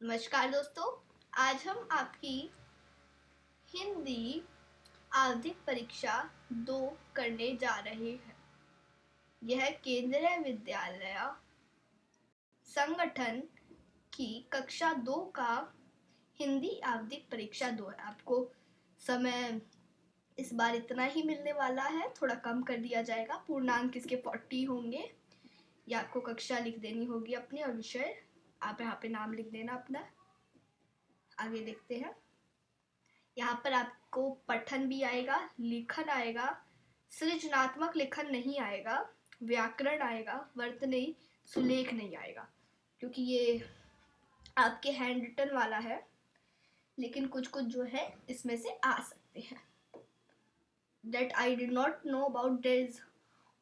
नमस्कार दोस्तों। आज हम आपकी हिंदी आवधिक परीक्षा 2 करने जा रहे हैं। यह केंद्रीय विद्यालय संगठन की कक्षा 2 का हिंदी आवधिक परीक्षा 2 है। आपको समय इस बार इतना ही मिलने वाला है, थोड़ा कम कर दिया जाएगा। पूर्णांक इसके 40 होंगे। या आपको कक्षा लिख देनी होगी अपनी और विषय आप यहाँ पे नाम लिख देना अपना। आगे देखते हैं। यहाँ पर आपको पठन भी आएगा, लिखन आएगा, सृजनात्मक लेखन नहीं आएगा, व्याकरण आएगा, वर्तनी सुलेख नहीं आएगा, क्योंकि ये आपके हैंड रिटन वाला है। लेकिन कुछ कुछ जो है इसमें से आ सकते हैं। That I did not know about this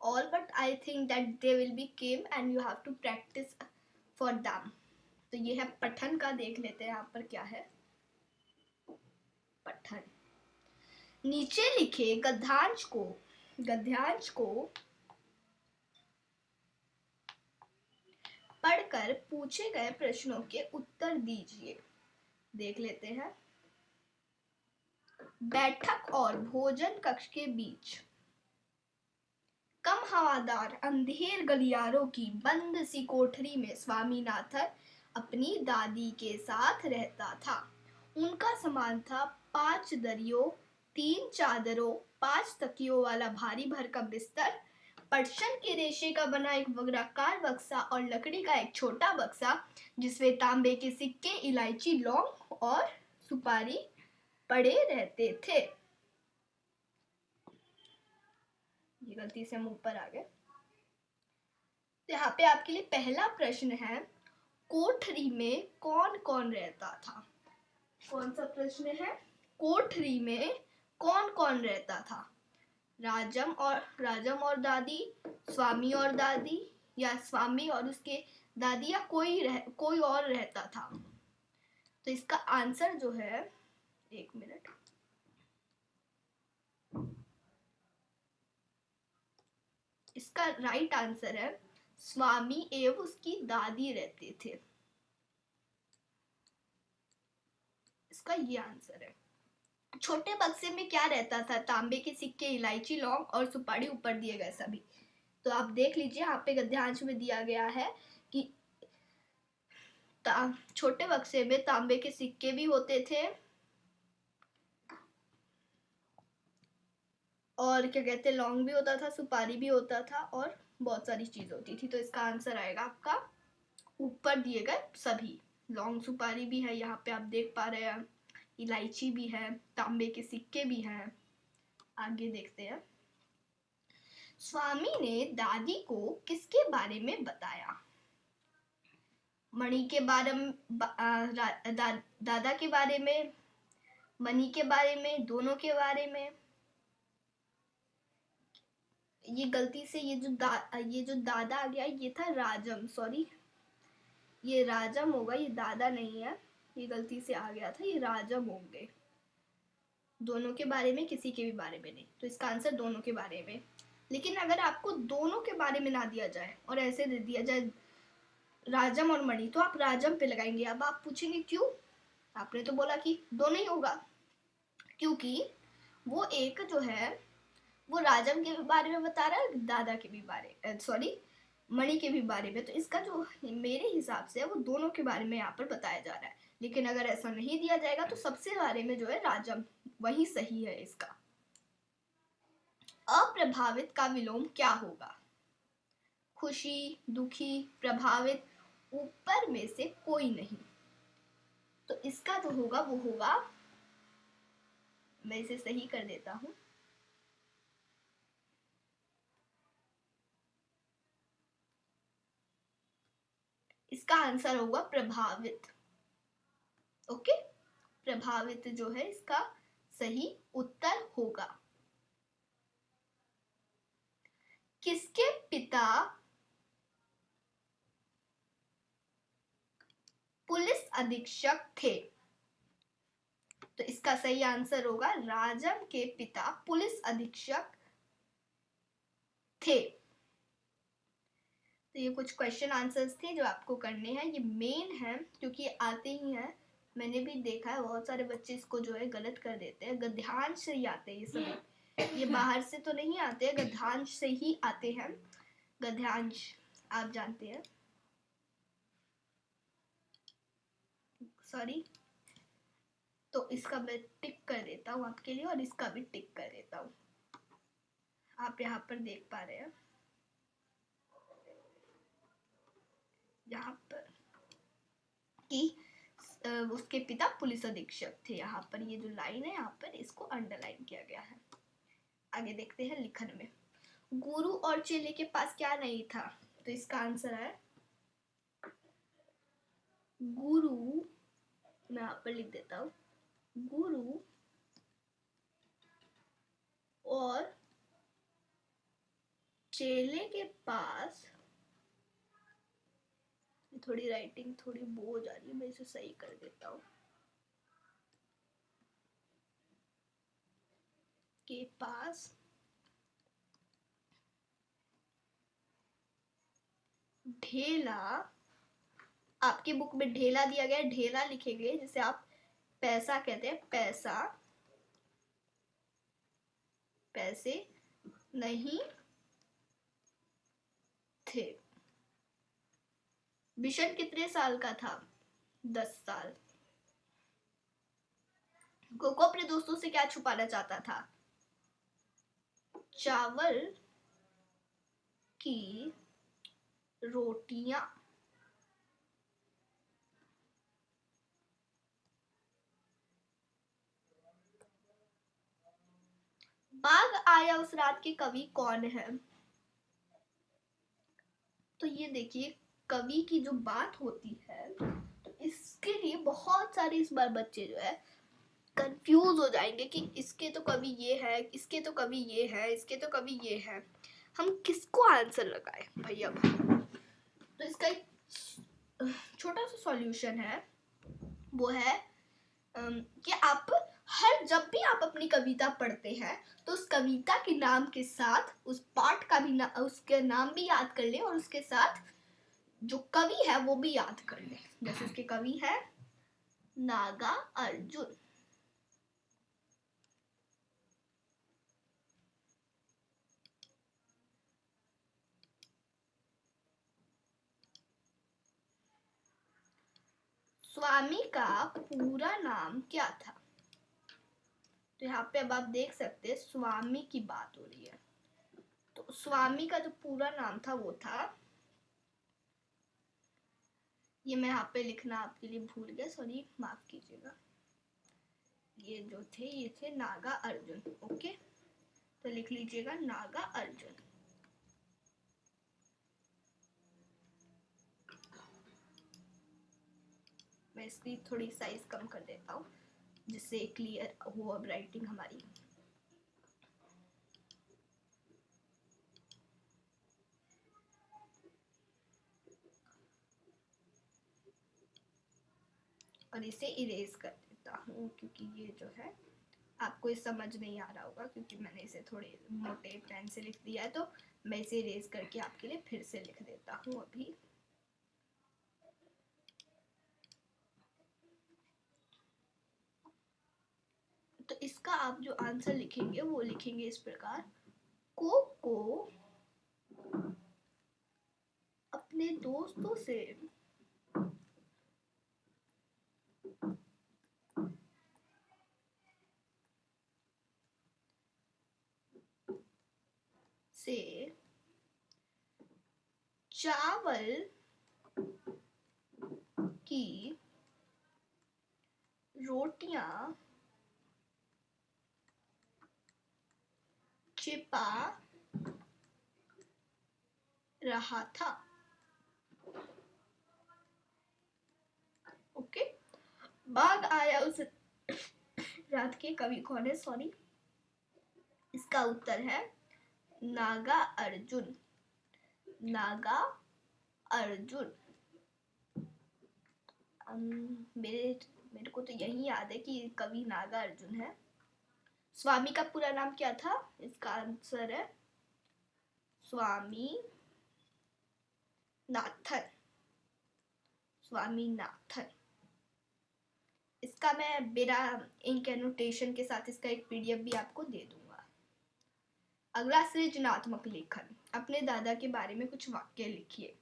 all, but I think that they will be came and you have to practice for them. तो ये है पठन का। देख लेते हैं यहाँ पर क्या है। पठन नीचे लिखे गद्यांश को पढ़कर पूछे गए प्रश्नों के उत्तर दीजिए। देख लेते हैं। बैठक और भोजन कक्ष के बीच कम हवादार अंधेर गलियारों की बंद सी कोठरी में स्वामीनाथन अपनी दादी के साथ रहता था। उनका सामान था 5 दरियों, 3 चादरों, 5 तकियों वाला भारी भरकम बिस्तर, पटसन के रेशे का बना एक वज्राकार बक्सा और लकड़ी का एक छोटा बक्सा जिसमें तांबे के सिक्के, इलायची, लौंग और सुपारी पड़े रहते थे। ये गलती से हम ऊपर आ गए। तो यहाँ पे आपके लिए पहला प्रश्न है, कोठरी में कौन कौन रहता था। कौन सा प्रश्न है? कोठरी में कौन कौन रहता था? राजम और दादी, स्वामी और दादी, या स्वामी और उसके दादी, या कोई और रहता था। तो इसका आंसर जो है, एक मिनट, इसका राइट आंसर है स्वामी एवं उसकी दादी रहते थे। इसका ये आंसर है। छोटे बक्से में क्या रहता था? तांबे के सिक्के, इलायची, लौंग और सुपारी ऊपर दिए गए सभी। तो आप देख लीजिए, यहाँ पे गद्यांश में दिया गया है कि छोटे बक्से में तांबे के सिक्के भी होते थे और क्या कहते हैं, लौंग भी होता था, सुपारी भी होता था और बहुत सारी चीज होती थी। तो इसका आंसर आएगा आपका ऊपर दिए गए सभी। लौंग, सुपारी भी है, यहाँ पे आप देख पा रहे हैं, इलायची भी है, तांबे के सिक्के भी हैं। आगे देखते हैं। स्वामी ने दादी को किसके बारे में बताया? मणि के बारे में, दादा के बारे में, मणि के बारे में, दोनों के बारे में। ये गलती से ये जो दादा आ गया, ये था राजम, सॉरी, ये राजम होगा, ये दादा नहीं है, ये गलती से आ गया था, ये राजम होंगे। दोनों के बारे में, किसी के भी बारे में नहीं। तो इसका आंसर दोनों के बारे में। लेकिन अगर आपको दोनों के बारे में ना दिया जाए और ऐसे दे दिया जाए राजम और मणि, तो आप राजम पे लगाएंगे। अब आप पूछेंगे क्यों? आपने तो बोला कि दोनों ही होगा। क्योंकि वो एक जो है वो राजम के बारे में बता रहा है, दादा के भी बारे, सॉरी, मणि के भी बारे में। तो इसका जो मेरे हिसाब से है वो दोनों के बारे में यहाँ पर बताया जा रहा है। लेकिन अगर ऐसा नहीं दिया जाएगा तो सबसे बारे में जो है राजम, वही सही है इसका। अप्रभावित का विलोम क्या होगा? खुशी, दुखी, प्रभावित, ऊपर में से कोई नहीं। तो इसका जो होगा वो होगा, मैं इसे सही कर देता हूं, इसका आंसर होगा प्रभावित। ओके, प्रभावित जो है इसका सही उत्तर होगा। किसके पिता पुलिस अधीक्षक थे? तो इसका सही आंसर होगा राजम के पिता पुलिस अधीक्षक थे। तो ये कुछ क्वेश्चन आंसर्स थे जो आपको करने हैं, ये मेन है क्योंकि ये आते ही हैं। मैंने भी देखा है बहुत सारे बच्चे इसको जो है गलत कर देते हैं, गद्यांश से ही आते हैं ये सभी, ये बाहर से तो नहीं आते, गद्यांश से ही आते हैं। गद्यांश आप जानते हैं, सॉरी। तो इसका मैं टिक कर देता हूँ आपके लिए और इसका भी टिक कर देता हूँ। आप यहाँ पर देख पा रहे हैं, यहाँ पर कि उसके पिता पुलिस अधीक्षक थे। यहाँ पर ये जो लाइन है यहाँ पर इसको अंडरलाइन किया गया है। आगे देखते हैं लिखन में। गुरु और चेले के पास क्या नहीं था? तो इसका आंसर है गुरु, मैं यहाँ पर लिख देता हूँ, गुरु और चेले के पास, थोड़ी राइटिंग थोड़ी बो हो जा रही है, मैं इसे सही कर देता हूँ, के पास ढेला, आपकी बुक में ढेला दिया गया है, ढेला लिखेंगे जिसे आप पैसा कहते हैं, पैसा, पैसे नहीं थे। बिशन कितने साल का था? 10 साल। कोको अपने दोस्तों से क्या छुपाना चाहता था? चावल की रोटियां। बाघ आया उस रात के कवि कौन है? तो ये देखिए, कवि की जो बात होती है तो इसके लिए बहुत सारे इस बार बच्चे जो है कंफ्यूज हो जाएंगे कि इसके तो कवि ये है, इसके तो कवि ये है, इसके तो कवि ये है, हम किसको आंसर लगाए भैया? तो इसका एक छोटा सा सॉल्यूशन है, वो है कि आप जब भी आप अपनी कविता पढ़ते हैं तो उस कविता के नाम के साथ उस पाठ का भी उसके नाम भी याद कर ले और उसके साथ जो कवि है वो भी याद कर ले। जैसे उसके कवि है नागा अर्जुन। स्वामी का पूरा नाम क्या था? तो यहाँ पे अब आप देख सकते हैं स्वामी की बात हो रही है, तो स्वामी का जो पूरा नाम था वो था, ये मैं यहाँ पे लिखना आपके लिए भूल गया, सॉरी माफ कीजिएगा, ये जो थे ये थे नागा अर्जुन। ओके, तो लिख लीजिएगा नागा अर्जुन। मैं इसकी थोड़ी साइज कम कर देता हूँ जिससे क्लियर हो अब राइटिंग हमारी। और इसे इरेज कर देता हूँ क्योंकि ये जो है आपको ये समझ नहीं आ रहा होगा क्योंकि मैंने इसे थोड़े मोटे पेन से लिख दिया है, तो मैं इसे इरेज करके आपके लिए फिर से लिख देता हूँ अभी। तो इसका आप जो आंसर लिखेंगे वो लिखेंगे इस प्रकार, को अपने दोस्तों से चावल की रोटियां छिपा रहा था। ओके, बाघ आया उस रात के कवि कौन है? सॉरी, इसका उत्तर है नागा अर्जुन। नागा अर्जुन। मेरे को तो यही याद है कि कवि नागा अर्जुन है। स्वामी का पूरा नाम क्या था? इसका आंसर है स्वामी नाथन, स्वामीनाथन। इसका मैं बिना इंक एनोटेशन के साथ इसका एक पीडीएफ भी आपको दे दूंगा। अगला, सृजनात्मक लेखन। अपने दादा के बारे में कुछ वाक्य लिखिए।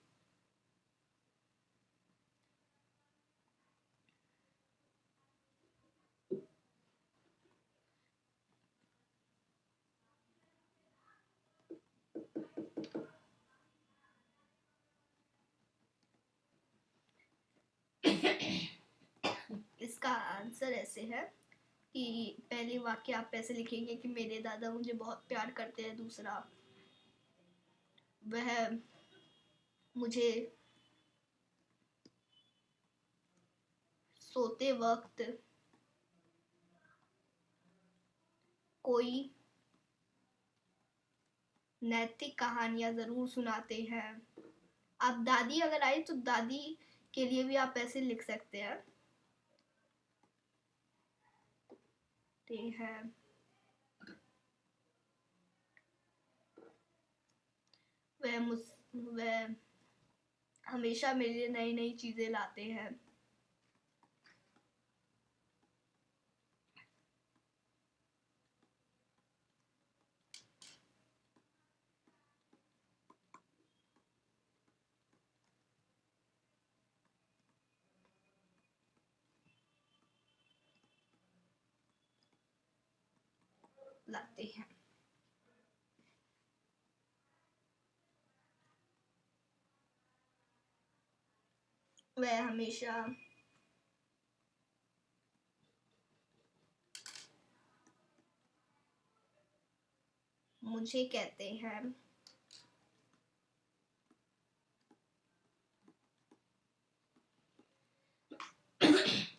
इसका आंसर ऐसे है कि पहले वाक्य आप ऐसे लिखेंगे कि मेरे दादा मुझे बहुत प्यार करते हैं। दूसरा, वह मुझे सोते वक्त कोई नैतिक कहानियां जरूर सुनाते हैं। आप दादी अगर आई तो दादी के लिए भी आप ऐसे लिख सकते हैं। वह हमेशा मेरे लिए नई नई चीजें लाते हैं। वह हमेशा मुझे कहते हैं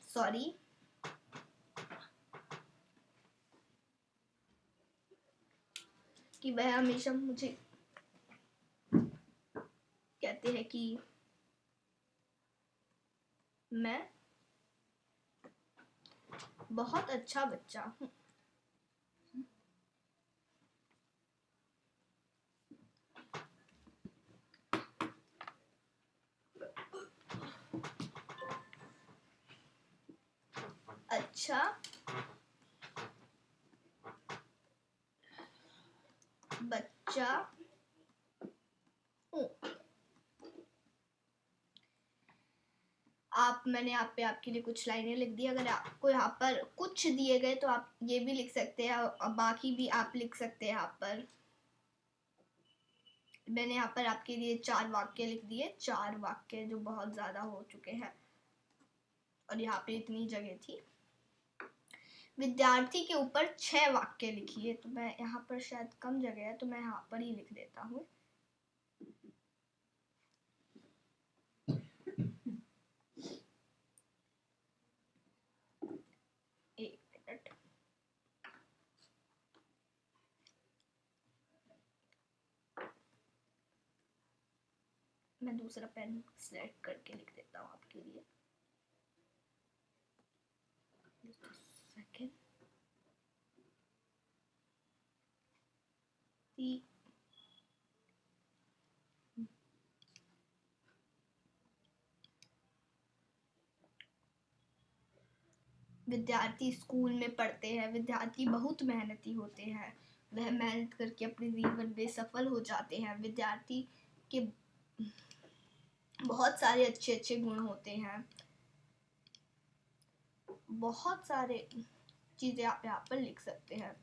सॉरी, कि वह हमेशा मुझे कहते हैं कि मैं बहुत अच्छा बच्चा हूँ। अच्छा बच्चा हूँ। मैंने आपके लिए कुछ लाइनें लिख दी। अगर आपको यहाँ पर कुछ दिए गए तो आप ये भी लिख सकते हैं और बाकी भी आप लिख सकते हैं। यहाँ पर मैंने यहाँ पर आपके लिए 4 वाक्य लिख दिए, 4 वाक्य जो बहुत ज्यादा हो चुके हैं और यहाँ पे इतनी जगह थी। विद्यार्थी के ऊपर 6 वाक्य लिखिए। तो मैं यहाँ पर शायद कम जगह है तो मैं यहाँ पर ही लिख देता हूँ। एक मिनट, मैं दूसरा पेन सेलेक्ट करके लिख देता हूँ आपके लिए। सेकंड, विद्यार्थी स्कूल में पढ़ते हैं। विद्यार्थी बहुत मेहनती होते हैं। वह मेहनत करके अपने जीवन में सफल हो जाते हैं। विद्यार्थी के बहुत सारे अच्छे अच्छे गुण होते हैं। बहुत सारे चीजें आप यहाँ पर लिख सकते हैं।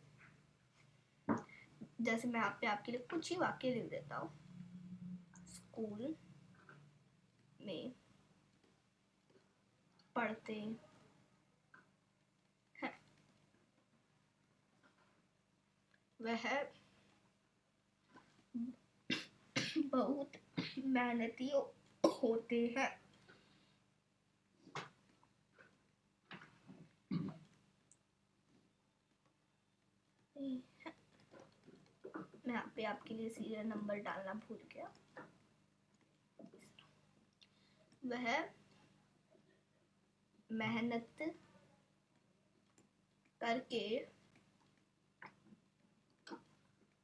जैसे मैं आपके लिए कुछ ही वाक्य लिख देता हूँ। स्कूल में पढ़ते हैं। वह बहुत मेहनती होते हैं। मैं यहाँ पे आपके लिए सीरियल नंबर डालना भूल गया। वह मेहनत करके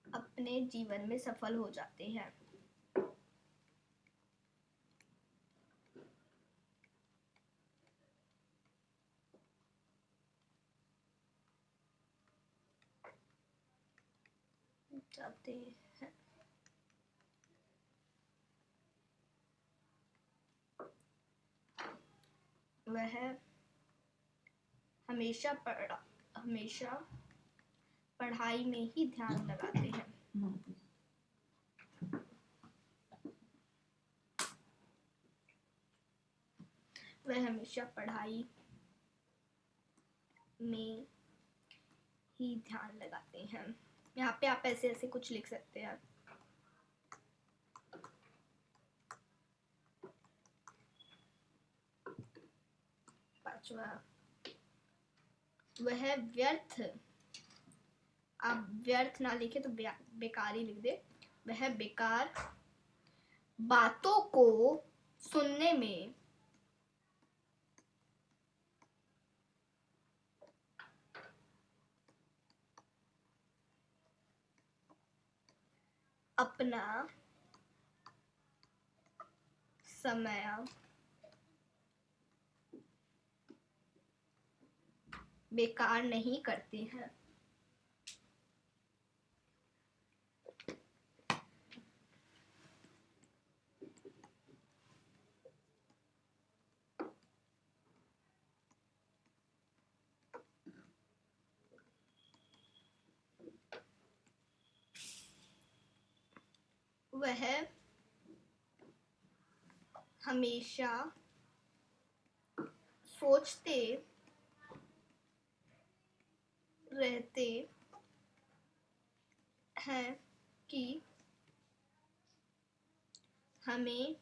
अपने जीवन में सफल हो जाते हैं। जाते हैं। वह हमेशा पढ़ाई में ही ध्यान लगाते हैं। वह हमेशा पढ़ाई में ही ध्यान लगाते हैं। यहाँ पे आप ऐसे ऐसे कुछ लिख सकते हैं। पांचवा, वह व्यर्थ, आप व्यर्थ ना लिखे तो बेकार ही लिख दे। वह बेकार बातों को सुनने में अपना समय बेकार नहीं करते हैं। वह हमेशा सोचते रहते हैं कि हमें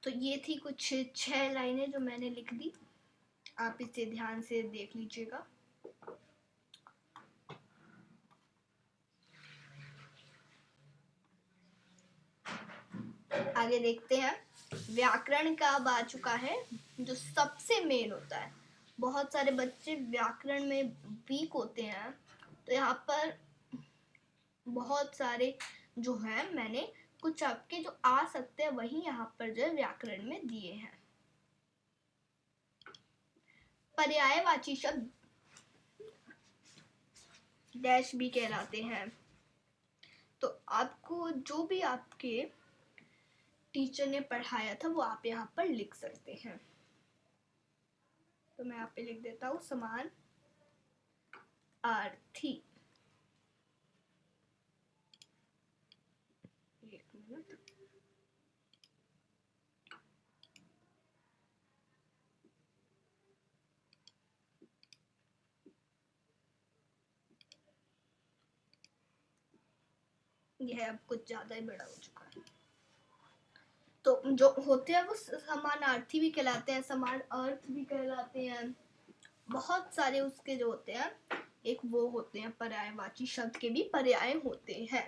तो ये थी कुछ 6 लाइनें जो मैंने लिख दी। आप इसे ध्यान से देख लीजिएगा। आगे देखते हैं। व्याकरण का अब आ चुका है जो सबसे मेन होता है। बहुत सारे बच्चे व्याकरण में वीक होते हैं, तो यहाँ पर बहुत सारे जो है मैंने कुछ आपके जो आ सकते हैं वही यहाँ पर जो है व्याकरण में दिए हैं। पर्यायवाची शब्द डैश भी कहलाते हैं। तो आपको जो भी आपके टीचर ने पढ़ाया था वो आप यहाँ पर लिख सकते हैं। तो मैं यहाँ पे लिख देता हूँ समान अर्थी। एक मिनट, यह अब कुछ ज्यादा ही बड़ा हो चुका है। तो जो होते हैं वो समानार्थी भी कहलाते हैं, समान अर्थ भी कहलाते हैं। बहुत सारे उसके जो होते हैं, एक वो होते हैं पर्यायवाची शब्द के भी पर्याय होते हैं।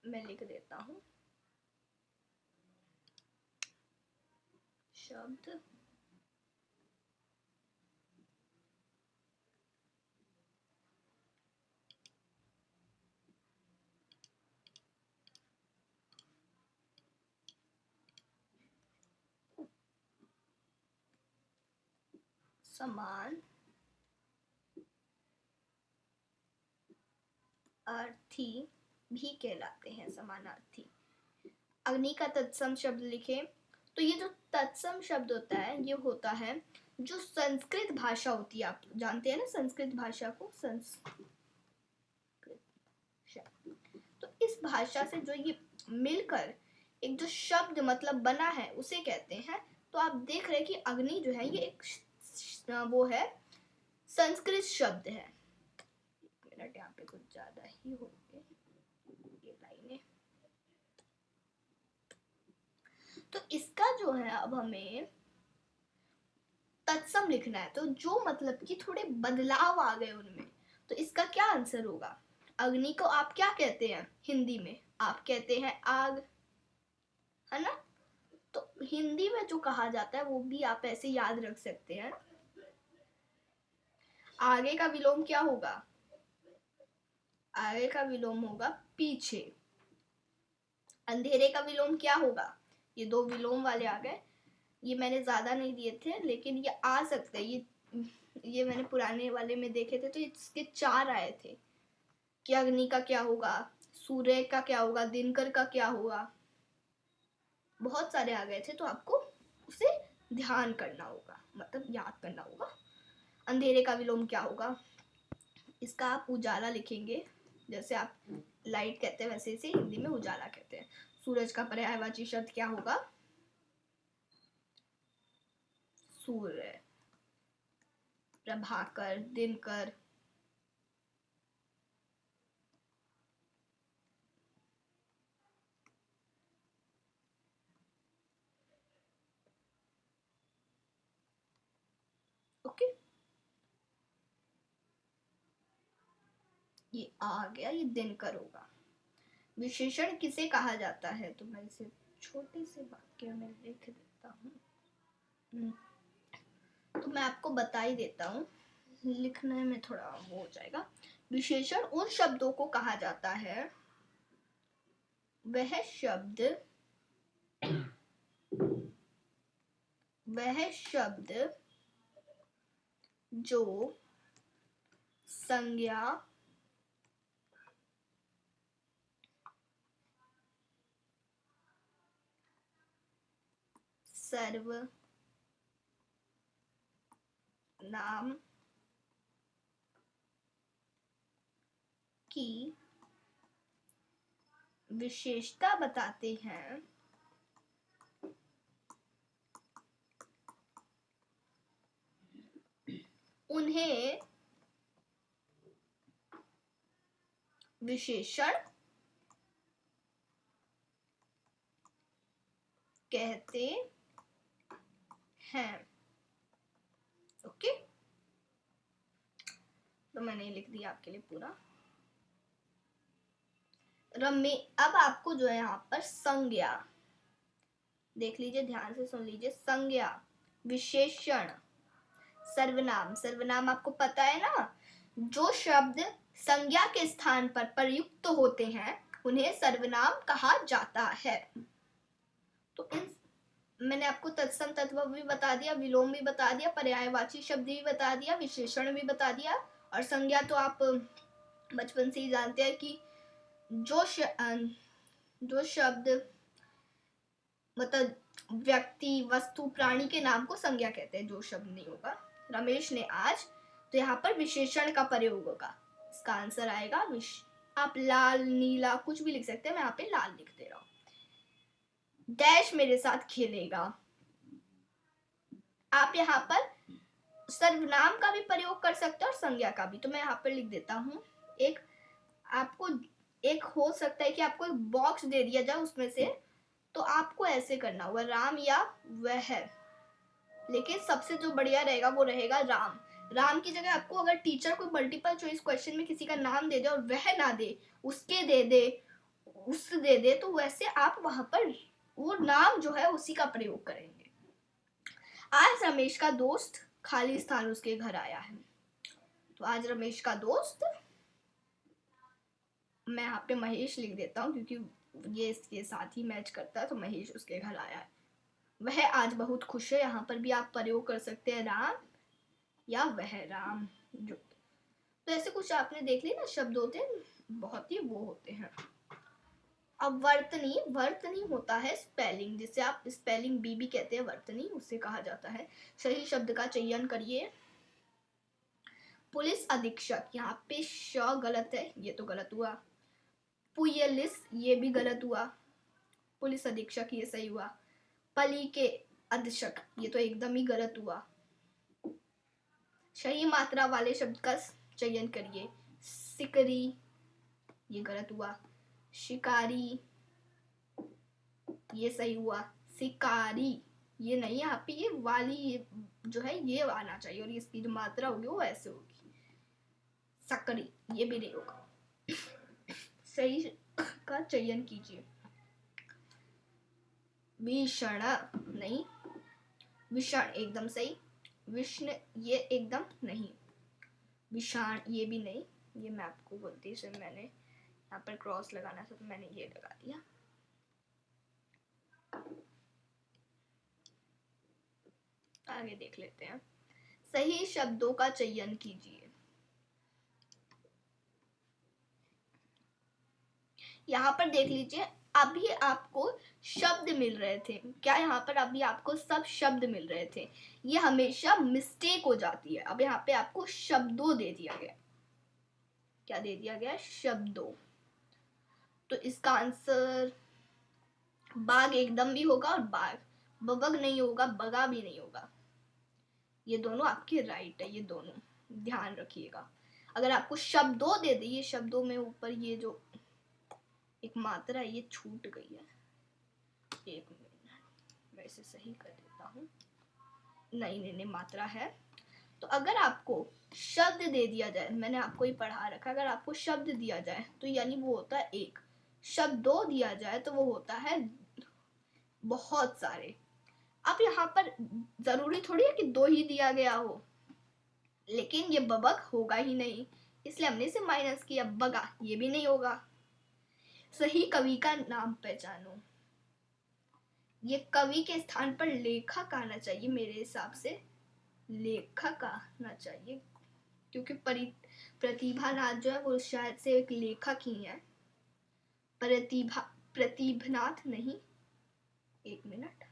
मैं लिख देता हूँ शब्द समान अर्थी भी कहलाते हैं, समानार्थी। अग्नि का तत्सम शब्द लिखे। तो ये जो तत्सम शब्द होता है ये होता है जो संस्कृत भाषा होती है, आप जानते हैं ना संस्कृत भाषा को, संस्कृत तो इस भाषा से जो ये मिलकर एक जो शब्द मतलब बना है उसे कहते हैं। तो आप देख रहे हैं कि अग्नि जो है ये एक वो है संस्कृत शब्द है। एक मिनट, यहाँ पे कुछ ज्यादा ही हो गए ये लाइनें। तो इसका जो है अब हमें तत्सम लिखना है, तो जो मतलब कि थोड़े बदलाव आ गए उनमें। तो इसका क्या आंसर होगा? अग्नि को आप क्या कहते हैं हिंदी में? आप कहते हैं आग। है ना। तो हिंदी में जो कहा जाता है वो भी आप ऐसे याद रख सकते हैं। आगे का विलोम क्या होगा? आगे का विलोम होगा पीछे। अंधेरे का विलोम क्या होगा? ये दो विलोम वाले आ गए। ये मैंने ज्यादा नहीं दिए थे लेकिन ये आ सकते हैं। ये मैंने पुराने वाले में देखे थे तो इसके 4 आए थे कि अग्नि का क्या होगा, सूर्य का क्या होगा, दिनकर का क्या होगा, बहुत सारे आ गए थे। तो आपको उसे ध्यान करना होगा, मतलब याद करना होगा। अंधेरे का विलोम क्या होगा? इसका आप उजाला लिखेंगे, जैसे आप लाइट कहते हैं वैसे इसे हिंदी में उजाला कहते हैं। सूरज का पर्यायवाची शब्द क्या होगा? सूर्य, प्रभाकर, दिनकर। ओके, ये आ गया, ये दिनकर होगा। विशेषण किसे कहा जाता है? तो मैं इसे छोटे से वाक्य में लिख देता हूँ। तो मैं आपको बता ही देता हूँ, लिखने में थोड़ा वो हो जाएगा। विशेषण उन शब्दों को कहा जाता है, वह शब्द जो संज्ञा, सर्वनाम की विशेषता बताते हैं, उन्हें विशेषण कहते हैं। ओके, तो मैंने लिख दिया आपके लिए पूरा। अब आपको जो है यहाँ पर संज्ञा देख लीजिए, ध्यान से सुन लीजिए। संज्ञा, विशेषण, सर्वनाम। सर्वनाम आपको पता है ना, जो शब्द संज्ञा के स्थान पर प्रयुक्त होते हैं उन्हें सर्वनाम कहा जाता है। तो मैंने आपको तत्सम तत्व भी बता दिया, विलोम भी बता दिया, पर्यायवाची शब्द भी बता दिया, विशेषण भी बता दिया। और संज्ञा तो आप बचपन से ही जानते हैं कि जो शब्द मतलब व्यक्ति, वस्तु, प्राणी के नाम को संज्ञा कहते हैं, जो शब्द नहीं होगा। रमेश ने आज, तो यहाँ पर विशेषण का प्रयोग होगा। इसका आंसर आएगा आप लाल, नीला कुछ भी लिख सकते हैं, मैं यहाँ पे लाल लिख दे रहा हूँ। डैश मेरे साथ खेलेगा। आप यहाँ पर सर्वनाम का भी प्रयोग कर सकते हो और संज्ञा का भी। तो मैं यहाँ पर लिख देता हूँ। एक आपको एक हो सकता है कि आपको एक बॉक्स दे दिया जाए उसमें से, तो आपको ऐसे करना होगा, राम या वह, लेकिन सबसे जो बढ़िया रहेगा वो रहेगा राम। राम की जगह आपको अगर टीचर कोई मल्टीपल चॉइस क्वेश्चन में किसी का नाम दे दे और वह ना दे, उसके दे दे, उस दे दे, तो वैसे आप वहां पर वो नाम जो है उसी का प्रयोग करेंगे। आज रमेश का दोस्त खाली स्थान उसके घर आया है। तो आज रमेश का दोस्त, मैं यहाँ पे महेश लिख देता हूँ क्योंकि ये इसके साथ ही मैच करता है, तो महेश उसके घर आया है। वह आज बहुत खुश है, यहाँ पर भी आप प्रयोग कर सकते हैं राम या वह राम। जो तो ऐसे कुछ आपने देख ली ना शब्द होते हैं, बहुत ही वो होते हैं। अब वर्तनी, वर्तनी होता है स्पेलिंग, जिसे आप स्पेलिंग बी भी कहते हैं, वर्तनी उससे कहा जाता है। सही शब्द का चयन करिए। पुलिस अधीक्षक, यहाँ पे श गलत है, ये तो गलत हुआ। पुलिस, ये भी गलत हुआ। पुलिस अधीक्षक ये सही हुआ। पली के अधीक्षक, ये तो एकदम ही गलत हुआ। सही मात्रा वाले शब्द का चयन करिए। सिकरी, ये गलत हुआ। शिकारी, ये सही हुआ। शिकारी, ये नहीं, यहाँ पे ये वाली ये जो है ये आना चाहिए और इसकी जो मात्रा होगी वो ऐसे होगी। सकरी, ये भी नहीं होगा। सही का चयन कीजिए। विषण नहीं, विषण एकदम सही, विष्ण ये एकदम नहीं, विषाण ये भी नहीं, ये मैं आपको गलती से मैंने यहाँ पर क्रॉस लगाना था तो मैंने ये लगा दिया। आगे देख लेते हैं। सही शब्दों का चयन कीजिए। यहाँ पर देख लीजिए, अभी आपको शब्द मिल रहे थे क्या, यहाँ पर अभी आपको सब शब्द मिल रहे थे, ये हमेशा मिस्टेक हो जाती है। अब यहाँ पे आपको शब्दों दे दिया गया, क्या दे दिया गया, शब्दों। तो इसका आंसर बाघ एकदम भी होगा और बाघ, बबग नहीं होगा, बगा भी नहीं होगा। ये दोनों आपके राइट है, ये दोनों ध्यान रखिएगा। अगर आपको शब्दों दे दे, ये शब्दों में ऊपर ये जो एक मात्रा है ये छूट गई है, एक मिनट मैं इसे सही कर देता हूँ। नहीं मात्रा है। तो अगर आपको शब्द दे दिया जाए, मैंने आपको ही पढ़ा रखा, अगर आपको शब्द दिया जाए तो यानी वो होता है एक, शब्द दो दिया जाए तो वो होता है बहुत सारे। अब यहाँ पर जरूरी थोड़ी है कि दो ही दिया गया हो, लेकिन ये बबक होगा ही नहीं, इसलिए हमने इसे माइनस किया। बगा ये भी नहीं होगा। सही कवि का नाम पहचानो, ये कवि के स्थान पर लेखक आना चाहिए, मेरे हिसाब से लेखक आना चाहिए, क्योंकि प्रतिभानाथ जो है वो शायद से एक लेखक ही है। प्रतिभनाथ नहीं, एक मिनट,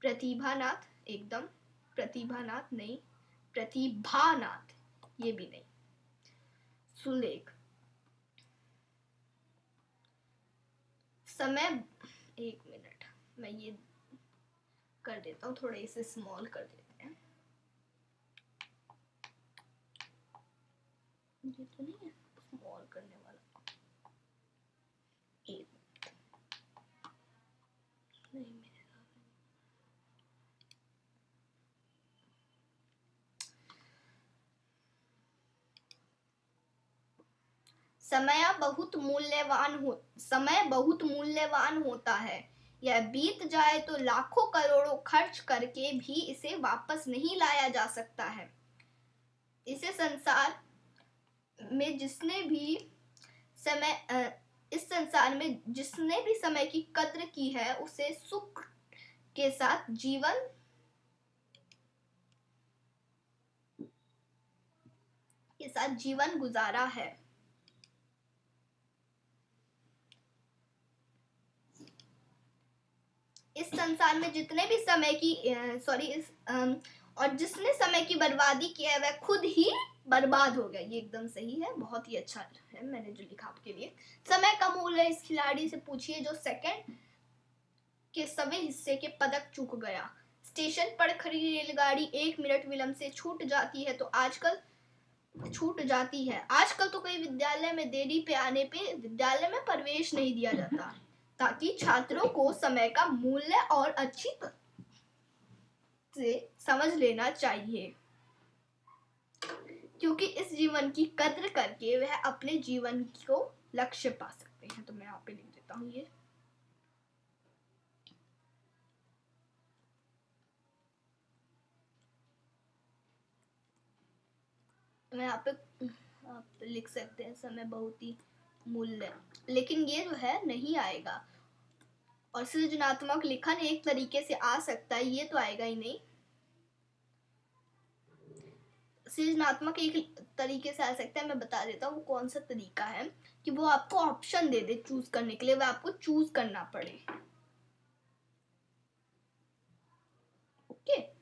प्रतिभानाथ एकदम, प्रतिभानाथ नहीं, प्रतिभानाथ ये भी नहीं। सुलेख, समय, एक मिनट मैं ये कर देता हूँ, थोड़ा इसे स्मॉल कर देते हैं, ये तो नहीं है स्मॉल करने वाला, एक नहीं मेरे समय बहुत मूल्यवान होता है, यह बीत जाए तो लाखों करोड़ों खर्च करके भी इसे वापस नहीं लाया जा सकता है। इसे संसार में जिसने भी इस संसार में जिसने भी समय की कद्र की है उसे सुख के साथ जीवन गुजारा है। इस संसार में जितने भी समय की और जिसने समय की बर्बादी की है वह खुद ही बर्बाद हो गया। ये एकदम सही है, बहुत ही अच्छा है मैंने जो लिखा आपके लिए। समय का मूल्य इस खिलाड़ी से पूछिए जो सेकंड के सभी हिस्से के पदक चूक गया। स्टेशन पर खड़ी रेलगाड़ी 1 मिनट विलंब से छूट जाती है तो आजकल तो कई विद्यालय में देरी पे आने पे विद्यालय में प्रवेश नहीं दिया जाता, ताकि छात्रों को समय का मूल्य और अच्छी तरह से समझ लेना चाहिए, क्योंकि इस जीवन की कद्र करके वह अपने जीवन को लक्ष्य पा सकते हैं। तो मैं यहाँ पे लिख देता हूँ ये। मैं यहाँ पे आप लिख सकते हैं समय बहुत ही मूल्य, लेकिन ये जो है नहीं आएगा। और सृजनात्मक लिखन एक तरीके से आ सकता है, ये तो आएगा ही नहीं। सृजनात्मक एक तरीके से आ सकता है, मैं बता देता हूँ वो कौन सा तरीका है, कि वो आपको ऑप्शन दे दे चूज करने के लिए, वह आपको चूज करना पड़े। ओके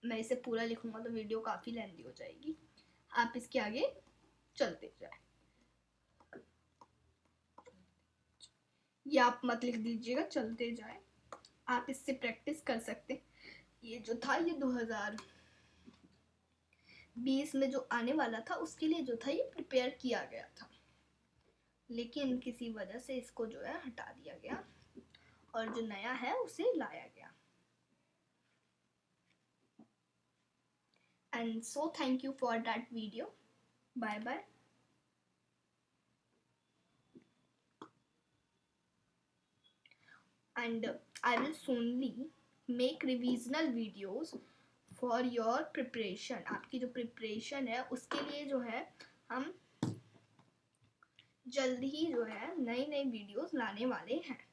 मैं इसे पूरा लिखूंगा तो वीडियो काफी लेंथी हो जाएगी, आप इसके आगे चलते जाए। ये आप मत लिख दीजिएगा, चलते जाए, आप इससे प्रैक्टिस कर सकते। ये जो था ये 2020 में जो आने वाला था उसके लिए जो था ये प्रिपेयर किया गया था, लेकिन किसी वजह से इसको जो है हटा दिया गया और जो नया है उसे लाया गया। And so thank you for that video. Bye bye. And I will soonly make revisional videos for your preparation. आपकी जो preparation है उसके लिए जो है हम जल्द ही जो है नई नई वीडियोस लाने वाले हैं।